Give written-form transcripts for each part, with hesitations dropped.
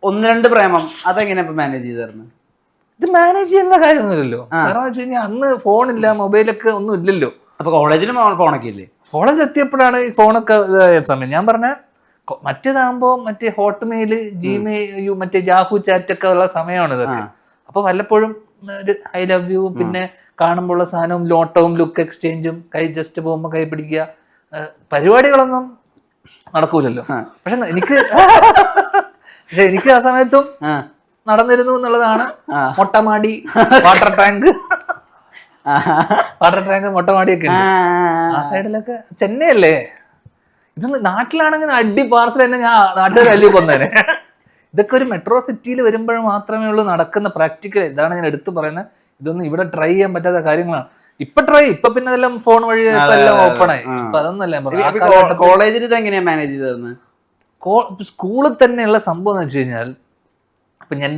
ഒന്ന് രണ്ട് പ്രേമം അതെങ്ങനെ മാനേജ് ചെയ്തായിരുന്നു? ഇത് മാനേജ് ചെയ്യുന്ന കാര്യമൊന്നുമില്ലല്ലോ. കാരണം വെച്ച് കഴിഞ്ഞാൽ അന്ന് ഫോണില്ല, മൊബൈലൊക്കെ ഒന്നും ഇല്ലല്ലോ. അപ്പൊ കോളേജിലും ഫോണൊക്കെ ഇല്ലേ? കോളേജ് എത്തിയപ്പോഴാണ് ഈ ഫോണൊക്കെ ഇതായ സമയം. ഞാൻ പറഞ്ഞ മറ്റേതാകുമ്പോ മറ്റേ ഹോട്ട്മെയില്, ജിമെയിൽ, മറ്റേ യാഹൂ ചാറ്റ് ഒക്കെ ഉള്ള സമയമാണ് ഇതൊക്കെ. അപ്പൊ വല്ലപ്പോഴും ഒരു ഐ ലവ് യു, പിന്നെ കാണുമ്പോഴുള്ള സാധനവും ലോട്ടവും ലുക്ക് എക്സ്ചേഞ്ചും, കൈ ജസ്റ്റ് പോകുമ്പോ കൈ പിടിക്കുക, പരിപാടികളൊന്നും നടക്കൂലല്ലോ. പക്ഷെ എനിക്ക് ആ സമയത്തും നടന്നിരുന്നു എന്നുള്ളതാണ്. മൊട്ടമാടി, വാട്ടർ ടാങ്ക്, മൊട്ടമാടിയൊക്കെ ഉണ്ട് ആ സൈഡിലൊക്കെ. ചെന്നൈ അല്ലേ ഇതൊന്ന്, നാട്ടിലാണെങ്കിൽ അടി പാർസൽ തന്നെ ഞാൻ നാട്ടുകാർ അല്ലി കൊന്നേനെ. ഇതൊക്കെ ഒരു മെട്രോ സിറ്റിയിൽ വരുമ്പോൾ മാത്രമേ ഉള്ളൂ നടക്കുന്ന പ്രാക്ടിക്കൽ. ഇതാണ് ഞാൻ എടുത്തു പറയുന്നത്. ഇതൊന്നും ഇവിടെ ട്രൈ ചെയ്യാൻ പറ്റാത്ത കാര്യങ്ങളാണ്. ഇപ്പൊ പിന്നെ അതെല്ലാം ഫോൺ വഴി എല്ലാം ഓപ്പൺ ആയി. ഇപ്പൊ അതൊന്നല്ലേ കോളേജിൽ ഇത് എങ്ങനെയാ മാനേജ് ചെയ്തതെന്ന്? സ്കൂളിൽ തന്നെയുള്ള സംഭവം എന്ന് വെച്ച് കഴിഞ്ഞാൽ, ഇപ്പൊ ഞാൻ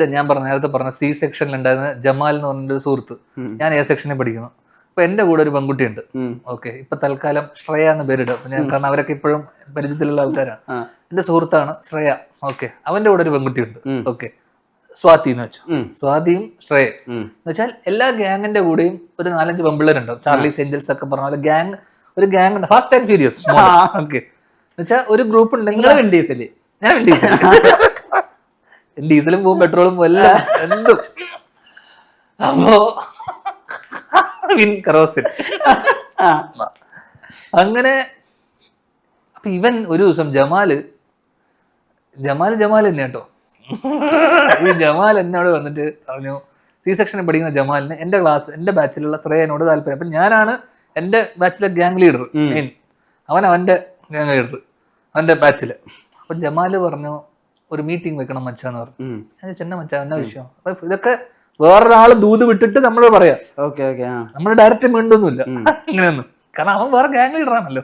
നേരത്തെ പറഞ്ഞ സി സെക്ഷനിൽ ഉണ്ടായിരുന്ന ജമാൽ എന്ന് പറഞ്ഞൊരു സുഹൃത്ത്, ഞാൻ എ സെക്ഷനിൽ പഠിക്കുന്നു. അപ്പൊ എന്റെ കൂടെ ഒരു പെൺകുട്ടിയുണ്ട്. ഓക്കെ, ഇപ്പൊ തൽക്കാലം ശ്രേയ എന്ന് പേരിടും ഞാൻ, കാരണം അവരൊക്കെ ഇപ്പോഴും പരിചയത്തിലുള്ള ആൾക്കാരാണ്. എന്റെ സുഹൃത്താണ് ശ്രേയ. ഓക്കെ, അവന്റെ കൂടെ ഒരു പെൺകുട്ടിയുണ്ട്. ഓക്കെ, സ്വാതി എന്ന് വെച്ചു. സ്വാതിയും ശ്രേയ എന്ന് വെച്ചാൽ എല്ലാ ഗ്യാങ്ങിന്റെ കൂടെയും ഒരു 4-5 പെമ്പിള്ളേരുണ്ടാവും. ചാർലീസ് ഏഞ്ചൽസ് ഒക്കെ പറഞ്ഞ പോലെ ഒരു ഗ്യാങ് ഉണ്ട്. Fast and furious. ഓക്കെ, എന്നുവെച്ചാൽ ഒരു ഗ്രൂപ്പ് ഉണ്ടെങ്കിൽ ഞാൻ ഡീസലും പോവും, പെട്രോളും പോവും, എല്ലാം എന്തും. അപ്പോ അങ്ങനെ അപ്പൊ ഇവൻ ഒരു ദിവസം ജമാല് തന്നെ കേട്ടോ. ഈ ജമാൽ എന്നോട് വന്നിട്ട് പറഞ്ഞു, സി സെക്ഷനിൽ പഠിക്കുന്ന ജമാലിന് എന്റെ ബാച്ചിലുള്ള ശ്രേയനോട് താല്പര്യം. അപ്പൊ ഞാനാണ് എന്റെ ബാച്ചിലെ ഗ്യാങ് ലീഡർ മെയിൻ. അവന്റെ ഗ്യാങ് ലീഡർ അവന്റെ ബാച്ചില്. അപ്പൊ ജമാല് പറഞ്ഞു, ഒരു മീറ്റിംഗ് വെക്കണം മച്ചാന്ന് പറഞ്ഞു. ഞാൻ ചെന്ന മച്ചാ എന്നാ വിഷയം? അപ്പൊ ഇതൊക്കെ വേറൊരാള് ദൂത് വിട്ടിട്ട് നമ്മൾ പറയാം. നമ്മൾ ഡയറക്റ്റ് മിണ്ടൊന്നുമില്ല ഇങ്ങനെയൊന്നും, കാരണം അവൻ വേറെ ഗ്യാങ് ലീഡർ ആണല്ലോ.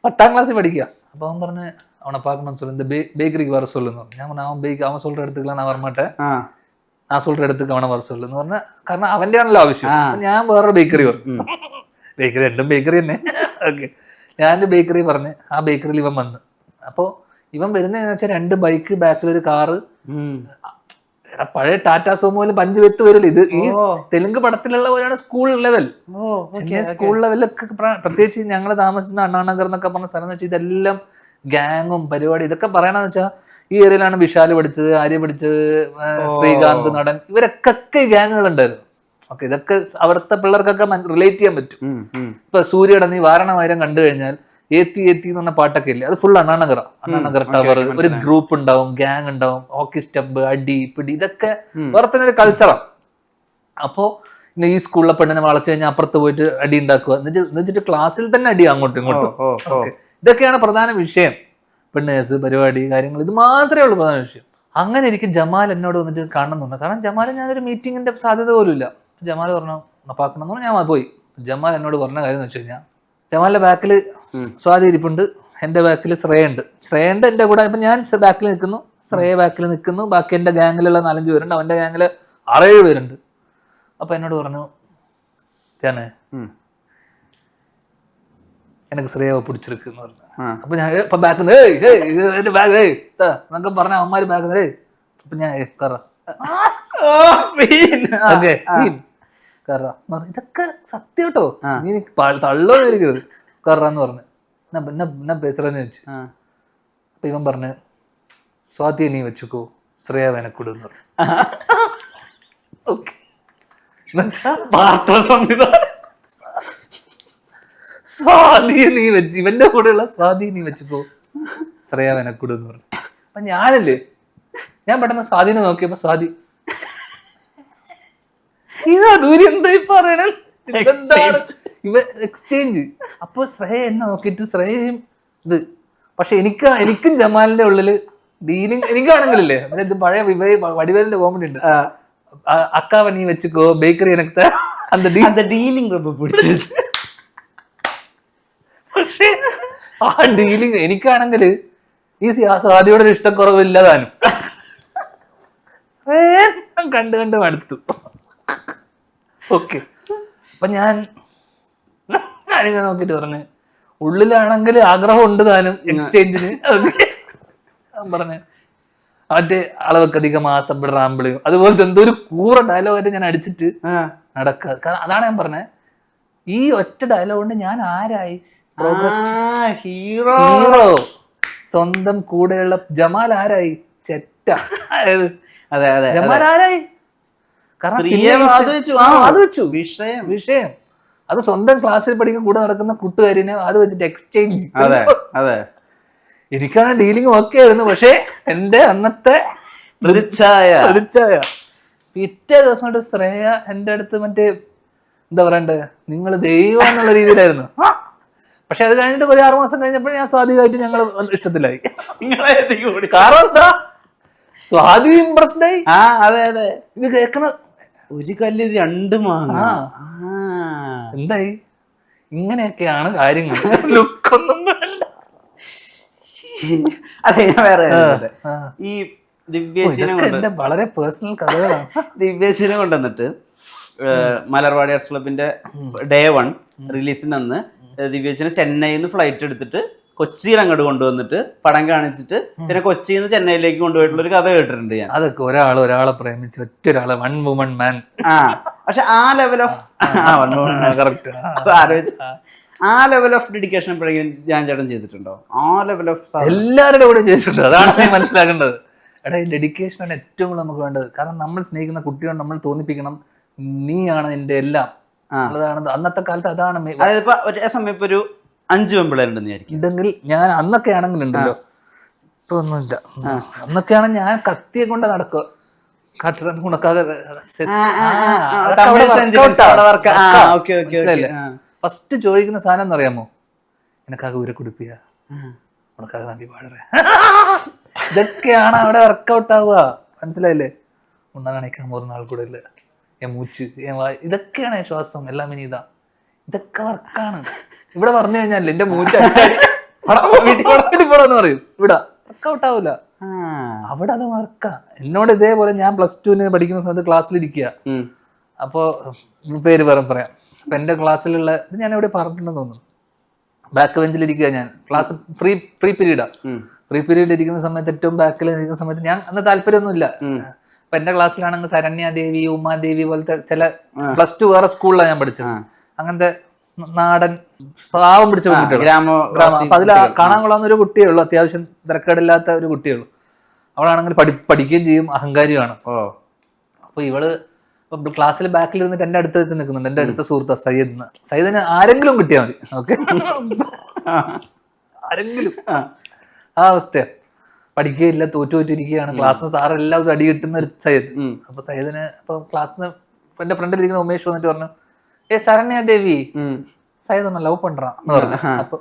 10ാം ക്ലാസ്സിൽ പഠിക്കുക. അപ്പൊ അവൻ പറഞ്ഞ്, அவனை பார்க்கணும்னு சொல்லி இந்த பேக்கரிக்கு வர சொல்லுன்னு പറഞ്ഞു. ഞാൻ പറഞ്ഞു, അവൻ சொல்ற இடத்துக்குலாம் நான் வரமாட்டேன், நான் சொல்ற இடத்துக்கு അവനെ വര சொல்லுന്ന് പറഞ്ഞ, കാരണം അവന്റെ ആണല്ലോ ആവശ്യം. ഞാൻ വേറൊരു ബേക്കറി പറഞ്ഞു. ബേക്കറി രണ്ടും ബേക്കറി തന്നെ. ഓക്കെ, ഞാനൊരു ബേക്കറി പറഞ്ഞ് ആ ബേക്കറിയിൽ ഇവൻ വന്ന്. അപ്പോ ഇവൻ വരുന്നതെന്ന് വെച്ചാൽ 2 ബൈക്ക്, ബാക്കിലൊരു കാറ്. പഴയ ടാറ്റാ സോമോയില് 5 വെത്ത് വരില്ല. ഇത് ഈ തെലുങ്ക് പടത്തിലുള്ള പോലെയാണ് സ്കൂൾ ലെവൽ. സ്കൂൾ ലെവലൊക്കെ പ്രത്യേകിച്ച് ഞങ്ങൾ താമസിക്കുന്ന അണ്ണാനഗർ എന്നൊക്കെ പറഞ്ഞ സ്ഥലം എന്ന് വെച്ചാൽ ഇതെല്ലാം ഗ്യാങ്ങും പരിപാടി. ഇതൊക്കെ പറയണെന്ന് വെച്ചാൽ ഈ ഏരിയയിലാണ് വിശാല് പഠിച്ചത്, ആര്യ പഠിച്ചത്, ശ്രീകാന്ത് നടൻ, ഇവരൊക്കെ ഗ്യാങ്ങുകൾ ഉണ്ടായിരുന്നു. ഓക്കെ, ഇതൊക്കെ അവിടുത്തെ പിള്ളേർക്കൊക്കെ റിലേറ്റ് ചെയ്യാൻ പറ്റും. ഇപ്പൊ സൂര്യയുടെ നീ വാരണമായിരം കണ്ടു കഴിഞ്ഞാൽ ഏത്തി എന്ന് പറഞ്ഞ പാട്ടൊക്കെ ഇല്ലേ, അത് ഫുൾ അണ്ണാനഗർ ടവർ. ഒരു ഗ്രൂപ്പ് ഉണ്ടാവും, ഗ്യാങ് ഉണ്ടാവും, ഹോക്കി സ്റ്റംപ്, അടി പിടി, ഇതൊക്കെ വേറെ തന്നെ ഒരു കൾച്ചറാണ്. അപ്പോ ഈ സ്കൂളിലെ പെണ്ണിനെ വളച്ചു കഴിഞ്ഞാൽ അപ്പുറത്ത് പോയിട്ട് അടി ഉണ്ടാക്കുക എന്ന് വെച്ചിട്ട് ക്ലാസ്സിൽ തന്നെ അടി അങ്ങോട്ടും ഇങ്ങോട്ടും. ഇതൊക്കെയാണ് പ്രധാന വിഷയം. പെണ്ണേഴ്സ്, പരിപാടി, കാര്യങ്ങൾ, ഇത് മാത്രമേ ഉള്ളൂ പ്രധാന വിഷയം. അങ്ങനെ എനിക്ക് ജമാൽ എന്നോട് വന്നിട്ട് കാണണമെന്നുണ്ട്. കാരണം ജമാൽ ഞാനൊരു മീറ്റിങ്ങിന്റെ സാധ്യത പോലും ഇല്ല. ജമാൽ പറഞ്ഞു പാക്കണം എന്ന് പറഞ്ഞാൽ ഞാൻ പോയി. ജമാൽ എന്നോട് പറഞ്ഞ കാര്യം എന്ന് വെച്ച് കഴിഞ്ഞാൽ, ജമാലിന്റെ ബാക്കിൽ സ്വാതി ഇരിപ്പുണ്ട്, എന്റെ ബാക്കിൽ ശ്രേയുണ്ട്. എന്റെ കൂടെ. ഇപ്പൊ ഞാൻ ബാക്കിൽ നിൽക്കുന്നു, ശ്രേയ ബാക്കിൽ നിൽക്കുന്നു, ബാക്കി എന്റെ ഗാങ്ങിലുള്ള 4-5 പേരുണ്ട്, അവന്റെ ഗാങ്ങില് 6-7 പേരുണ്ട്. അപ്പൊ എന്നോട് പറഞ്ഞു, ഞാന് എനിക്ക് ശ്രേയാവ് പിടിച്ചെടുക്കുന്നു പറഞ്ഞു. അപ്പൊ ഞാൻ ഇപ്പൊ ബാക്ക് എന്നൊക്കെ പറഞ്ഞ അവന്മാര് ബാക്ക്. അപ്പൊ ഞാൻ ഇതൊക്കെ സത്യം കേട്ടോ, നീ തള്ളോന്നിരിക്കരുത് കറാന്ന് പറഞ്ഞു. എന്നാ പേസറെന്ന് ചോദിച്ചു. അപ്പൊ ഇവൻ പറഞ്ഞു, സ്വാതിയെ നീ വെച്ചുക്കോ, ശ്രേയ വേനക്കൂടെന്ന് പറഞ്ഞു. ഓക്കെ, സ്വാതിയെ നീ വെച്ച്, ഇവന്റെ കൂടെയുള്ള സ്വാതിയെ നീ വെച്ചുക്കോ, ശ്രേയ വേനക്കൂടെന്ന് പറഞ്ഞു. അപ്പൊ ഞാൻ പെട്ടെന്ന് സ്വാതിനെ നോക്കിയപ്പോ സ്വാതി ഇതാ ദൂരി എന്തായി പറയണ, എന്താണ് ഇവ എക്സ്ചേഞ്ച്. അപ്പൊ ശ്രേയ എന്നെ നോക്കിയിട്ട് ശ്രേയയും ഇത്. പക്ഷെ എനിക്കും ജമാലിന്റെ ഉള്ളില് ഡീലിങ്, എനിക്കാണെങ്കിലല്ലേ ഇത് പഴയ വടിവേലിന്റെ കോമഡി ഉണ്ട്, അക്കാവ നീ വെച്ചുക്കോ ബേക്കറി എനക്ക് அந்த ഡീലിങ് ரொம்ப പിടിച്ചത്. പക്ഷെ ആ ഡീലിങ് എനിക്കാണെങ്കിൽ ഈ സ്വാതിയോടെ ഒരു ഇഷ്ടക്കുറവില്ല താനും. കണ്ട് മടുത്തു. ഓക്കെ, അപ്പൊ ഞാനിങ്ങനെ നോക്കിട്ട് പറഞ്ഞു, ഉള്ളിലാണെങ്കിൽ ആഗ്രഹം ഉണ്ട് താനും എക്സ്ചേഞ്ചിന്. പറഞ്ഞ മറ്റേ അളവക്കധികം മാസപ്പെടാമ്പിള് അതുപോലത്തെ എന്തോ ഒരു കൂറ ഡയലോഗായിട്ട് ഞാൻ അടിച്ചിട്ട് നടക്കുക. കാരണം അതാണ് ഞാൻ പറഞ്ഞത്, ഈ ഒറ്റ ഡയലോഗ് കൊണ്ട് ഞാൻ ആരായി? ഹീറോ. സ്വന്തം കൂടെയുള്ള ജമാൽ ആരായി? ചെറ്റ. ജമാൽ ആരായി? കാരണം അത് വെച്ചു വിഷയം. അത് സ്വന്തം ക്ലാസ്സിൽ പഠിക്കുന്ന കൂടെ നടക്കുന്ന കൂട്ടുകാരിനെ അത് വെച്ചിട്ട് എക്സ്ചേഞ്ച്. എനിക്കാണ് ഡീലിംഗ് ഓക്കെ ആയിരുന്നു. പക്ഷെ എന്റെ അന്നത്തെ പിറ്റേ ദിവസം കൊണ്ട് ശ്രേയ എന്റെ അടുത്ത് മറ്റേ എന്താ പറയണ്ടേ, നിങ്ങൾ ദൈവം എന്നുള്ള രീതിയിലായിരുന്നു. പക്ഷെ അത് കഴിഞ്ഞിട്ട് ഒരു 6 മാസം കഴിഞ്ഞപ്പോൾ ഞാൻ സ്വാധീനമായിട്ട് ഞങ്ങൾ ഇഷ്ടത്തിലായി. കാരണം എന്താ, സ്വാതി ഇംപ്രസ്ഡ് ആയി. ഇത് കേൾക്കണ ഒരു കല്ല് 2 മാങ്ങ. എന്തായി? ഇങ്ങനെയൊക്കെയാണ് കാര്യങ്ങൾ. ലുക്കൊന്നും വേണ്ട. അതെ, ഞാൻ വേറെ ഈ എന്റെ വളരെ പേഴ്സണൽ കഥകളാണ്. ദിവ്യേച്ചിനെ കൊണ്ടുവന്നിട്ട് മലർവാടി ആർട്സ് ക്ലബിന്റെ Day 1 റിലീസിന് അന്ന് ദിവ്യേച്ചിനെ ചെന്നൈയിൽ നിന്ന് ഫ്ലൈറ്റ് എടുത്തിട്ട് കൊച്ചിയിൽ അങ്ങോട്ട് കൊണ്ടുവന്നിട്ട് പടം കാണിച്ചിട്ട് പിന്നെ കൊച്ചിയിൽ നിന്ന് ചെന്നൈയിലേക്ക് കൊണ്ടുപോയിട്ടുള്ള ഒരു കഥ കേട്ടിട്ടുണ്ട് ഞാൻ. അതൊക്കെ ഒരാളെ പ്രേമിച്ച് ഒറ്റൊരാളെ വൺ വുമൺ മാൻ. പക്ഷെ ആ ലെവൽ ഓഫ് ആ ലെവൽ ഓഫ് ഡെഡിക്കേഷൻ എപ്പോഴെങ്കിലും ഞാൻ ചേട്ടൻ ചെയ്തിട്ടുണ്ടോ? ആ ലെവൽ ഓഫ് എല്ലാവരുടെ കൂടെ ചെയ്തിട്ടുണ്ട്. അതാണ് നീ മനസ്സിലാക്കേണ്ടത്. എടാ, ഈ ഡെഡിക്കേഷനാണ് ഏറ്റവും കൂടുതൽ നമുക്ക് വേണ്ടത്. കാരണം നമ്മൾ സ്നേഹിക്കുന്ന കുട്ടിയോട് നമ്മൾ തോന്നിപ്പിക്കണം നീയാണ് എന്റെ എല്ലാം. അതാണ് അന്നത്തെ കാലത്ത് അതാണ്. അതായത് ഒരേ സമയം ഇപ്പൊ ഒരു 5 പെമ്പിളേരുണ്ടെന്ന് ഇതെങ്കിൽ ഞാൻ അന്നൊക്കെ ആണെങ്കിൽ ഉണ്ടല്ലോ, ഇപ്പൊ ഒന്നുമില്ല. അന്നൊക്കെ ആണെങ്കിൽ ഞാൻ കത്തിയെ കൊണ്ട് നടക്കുക. ഫസ്റ്റ് ചോദിക്കുന്ന സാധനം എന്നറിയാമോ? എനക്കാകെ ഊരെ കുടിപ്പിയ, ഉണക്കാകെ നടി പാടറേ. ഇതൊക്കെയാണ് അവിടെ വർക്കൗട്ട് ആവുക. മനസ്സിലായില്ലേ? ഉണ്ണാണിക്കാൻ പോകുന്ന ആൾ കൂടെ ഇല്ല. മൂച്ച് ഇതൊക്കെയാണ് ശ്വാസം എല്ലാം. ഇനി ഇതൊക്കെ വർക്കാണ്. ഇവിടെ പറഞ്ഞു കഴിഞ്ഞാൽ എന്റെ മൂച്ച വീട്ടിൽ പറയും, ഇവിടെ വർക്കൗട്ട് ആവൂല. അവിടെ അത് വർക്കാ. എന്നോട് ഇതേപോലെ ഞാൻ +2 പഠിക്കുന്ന സമയത്ത് ക്ലാസ്സിലിരിക്കുക. അപ്പോ പേര് പറയാം. അപ്പൊ എന്റെ ക്ലാസ്സിലുള്ള ഇത് ഞാൻ എവിടെ പറഞ്ഞിട്ടുണ്ടെന്ന് തോന്നുന്നു. ബാക്ക് ബെഞ്ചിലിരിക്കുക ഞാൻ. Class free പീരീഡാ. ഫ്രീ പീരീഡിൽ ഇരിക്കുന്ന സമയത്ത് ഏറ്റവും ബാക്കിൽ ഇരിക്കുന്ന സമയത്ത് ഞാൻ അന്ന് താല്പര്യമൊന്നുമില്ല. അപ്പൊ എന്റെ ക്ലാസ്സിലാണെങ്കിൽ ശരണ്യാദേവി, ഉമാദേവി പോലത്തെ ചില +2 വേറെ സ്കൂളിലാണ് ഞാൻ പഠിച്ചത്. അങ്ങനത്തെ നാടൻ പാവം പിടിച്ച കുട്ടികൾ. അപ്പൊ അതിൽ കാണാൻ കൊള്ളാവുന്ന ഒരു കുട്ടിയേ ഉള്ളൂ. അത്യാവശ്യം തിരക്കേടില്ലാത്ത ഒരു കുട്ടിയേ ഉള്ളൂ. അവളാണെങ്കിൽ പഠിക്കുകയും ചെയ്യും, അഹങ്കാരിയാണ്. അപ്പൊ ഇവള് ക്ലാസ്സിൽ ബാക്കിൽ ഇരുന്നിട്ട് എന്റെ അടുത്ത് വെച്ച് നിൽക്കുന്നുണ്ട്. എന്റെ അടുത്ത സുഹൃത്താ സയ്യിദിന് ആരെങ്കിലും കിട്ടിയാൽ മതി. ഓക്കെ, ആരെങ്കിലും. ആ അവസ്ഥയാണ്. പഠിക്കുകയില്ല, തോറ്റിരിക്കുകയാണ്. ക്ലാസ്സിന് സാറ് എല്ലാ ദിവസവും അടി കിട്ടുന്ന ഒരു സയ്യിദ്. അപ്പൊ സയ്യിദിന് ഇപ്പൊ ക്ലാസ്സിന് എന്റെ ഫ്രണ്ടിലിരിക്കുന്ന ഉമേഷ് വന്നിട്ട് പറഞ്ഞു, ശരണ്യ ദേവി സയ്യിദ് ഒന്ന് ലവ് പண்றான்னு പറഞ്ഞു. അപ്പൊ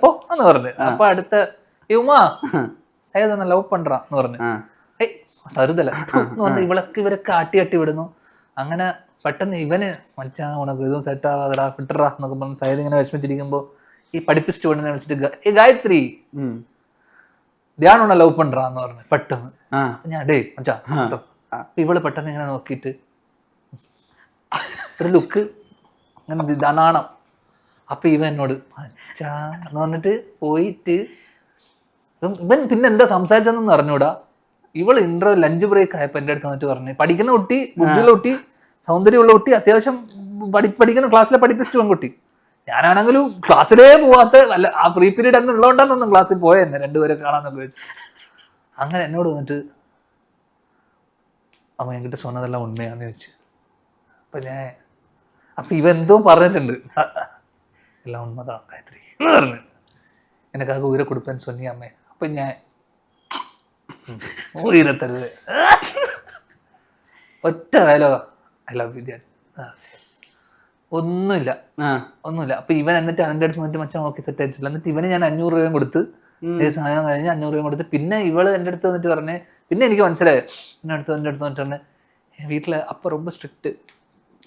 പോ എന്ന് പറഞ്ഞു. അപ്പൊ അടുത്ത ഉമാ സയ്യിദ് ഒന്ന് ലവ് പண்றான்னு പറഞ്ഞു. തരുതല എന്ന് പറഞ്ഞു. ഇവരൊക്കെ ആട്ടി വിടുന്നു. അങ്ങനെ പെട്ടെന്ന് ഇവന് മച്ചാ ഉണക്ക് ഇതും സെറ്റ് ആവാതടാ വിട്ടറാ എന്നൊക്കെ പറഞ്ഞു. സയ്യിദ് ഇങ്ങനെ വിഷമിച്ചിരിക്കുമ്പോ ഈ പഠിപ്പിച്ചിട്ട് പെണ്ണിനെ വിളിച്ചിട്ട് ഗായത്രി ധ്യാനം ലവ് പண்றான்னு പറഞ്ഞു. പെട്ടെന്ന് ഞാൻ ഡേ മച്ചാ. ഇവള് പെട്ടെന്ന് ഇങ്ങനെ നോക്കിയിട്ട് ഒരു ലുക്ക് അങ്ങനെ നാണം. അപ്പൊ ഇവൻ എന്നോട് മച്ചാ എന്ന് പറഞ്ഞിട്ട് പോയിട്ട് ഇവൻ പിന്നെ എന്താ സംസാരിച്ചതെന്ന് അറിഞ്ഞൂടാ. ഇവള് ഇന്റർവ്യൂ ലഞ്ച് ബ്രേക്ക് ആയപ്പോ എന്റെ അടുത്ത് വന്നിട്ട് പറഞ്ഞു, പഠിക്കുന്ന കുട്ടി, ബുദ്ധിയുള്ള കുട്ടി, സൗന്ദര്യമുള്ള കുട്ടി, അത്യാവശ്യം പഠിക്കുന്ന ക്ലാസ്സിലെ പഠിപ്പിച്ചിട്ട് പെൺകുട്ടി. ഞാനാണെങ്കിലും ക്ലാസ്സിലേ പോവാത്ത അല്ല, ആ ഫ്രീ പീരീഡ് അന്ന് ഉള്ളതുകൊണ്ടാണെന്നും ക്ലാസ്സിൽ പോയ എന്നെ രണ്ടുപേരെ കാണാന്നൊക്കെ വെച്ചു. അങ്ങനെ എന്നോട് വന്നിട്ട് അവൻ എൻകിட்ட சொன்னதெல்லாம் ഉണ്മയാന്ന് ചോദിച്ചു. അപ്പൊ ഇവ എന്തോ പറഞ്ഞിട്ടുണ്ട്. എല്ലാം ഉണ്മതാ ഗായത്രി എന്ന് പറഞ്ഞു. എനക്കാകെ ഊരെ കൊടുപ്പൻ சொன்னியா അമ്മേ. അപ്പൊ ഞാൻ ഊരത്തരുത് ഒറ്റ ഡയലോഗാ, ഐ ലവ് യു ധ്യാൻ. ഒന്നുമില്ല. അപ്പൊ ഇവൻ എന്നിട്ട് അതിന്റെ അടുത്ത് വന്നിട്ട് മച്ചാൻ നോക്കി സെറ്റ് അയച്ചില്ല. എന്നിട്ട് ഇവന് ഞാൻ 500 രൂപയും കൊടുത്ത് സാധനം കഴിഞ്ഞ് 500 രൂപയും കൊടുത്ത്. പിന്നെ ഇവള് എൻ്റെ അടുത്ത് വന്നിട്ട് പറഞ്ഞ്, പിന്നെ എനിക്ക് മനസ്സിലായി. എൻ്റെ അടുത്ത് വന്നിട്ട് പറഞ്ഞ്, വീട്ടില് അപ്പ ரொம்ப സ്ട്രിക്റ്റ്,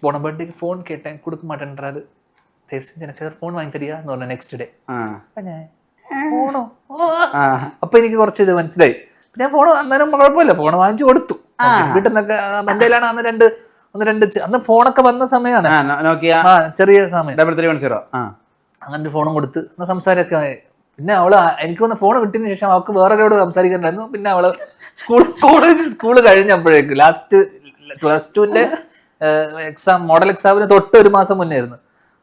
போன பர்த்டேக்கு ஃபோன் கேட்டேன் கொடுக்க மாட்டேன்றாரு, தயவு செஞ்சு எனக்கு ഫോൺ വാങ്ങി തരിക എന്ന് പറഞ്ഞു. നെക്സ്റ്റ് ഡേ ഫോണോ? അപ്പൊ എനിക്ക് കുറച്ച് ഇത് മനസ്സിലായി. പിന്നെ ഫോൺ അന്നേരം കുഴപ്പമില്ല, ഫോൺ വാങ്ങിച്ചു കൊടുത്തു. വീട്ടിൽ നിന്നൊക്കെ എൻ്റെ കയ്യിലാണ് ഒന്ന് രണ്ട് അന്ന് ഫോണൊക്കെ വന്ന സമയമാണ്, ചെറിയ സമയം. അങ്ങനെ ഫോണും കൊടുത്ത് സംസാരമൊക്കെ പിന്നെ അവള് എനിക്ക് വന്ന ഫോൺ കിട്ടിയതിന് ശേഷം അവൾക്ക് വേറെ ഒരാളോട് സംസാരിക്കാനുണ്ടായിരുന്നു. പിന്നെ അവള് സ്കൂള് കഴിഞ്ഞപ്പോഴേക്ക് ലാസ്റ്റ് +2 മോഡൽ എക്സാമിന് തൊട്ട് ഒരു മാസം മുന്നേ ആയിരുന്നു.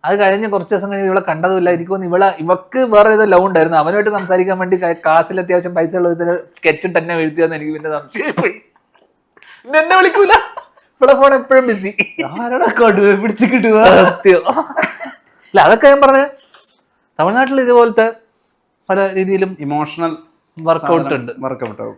അത് കഴിഞ്ഞ് കുറച്ച് ദിവസം കഴിഞ്ഞ് ഇവളെ കണ്ടതുമില്ല. എനിക്ക് തോന്നുന്നു ഇവക്ക് വേറെ ഏതോ ലവ് ഉണ്ടായിരുന്നു. അവനുമായിട്ട് സംസാരിക്കാൻ വേണ്ടി ക്ലാസ്സിൽ അത്യാവശ്യം പൈസ ഉള്ളതിന് സ്കെച്ച് തന്നെ എഴുതിയെന്ന് എനിക്ക് പിന്നെ സംശയം പോയി. പിന്നെ എന്നെ വിളിക്കൂല, ഇവിടെ ഫോൺ എപ്പോഴും ബിസി. പിടിച്ച് കിട്ടുക സത്യം. അല്ല അതൊക്കെ ഞാൻ പറഞ്ഞ തമിഴ്നാട്ടിൽ ഇതുപോലത്തെ പല രീതിയിലും ഇമോഷണൽ വർക്കൗട്ട് ഉണ്ട്. വർക്കൗട്ട് ആവും.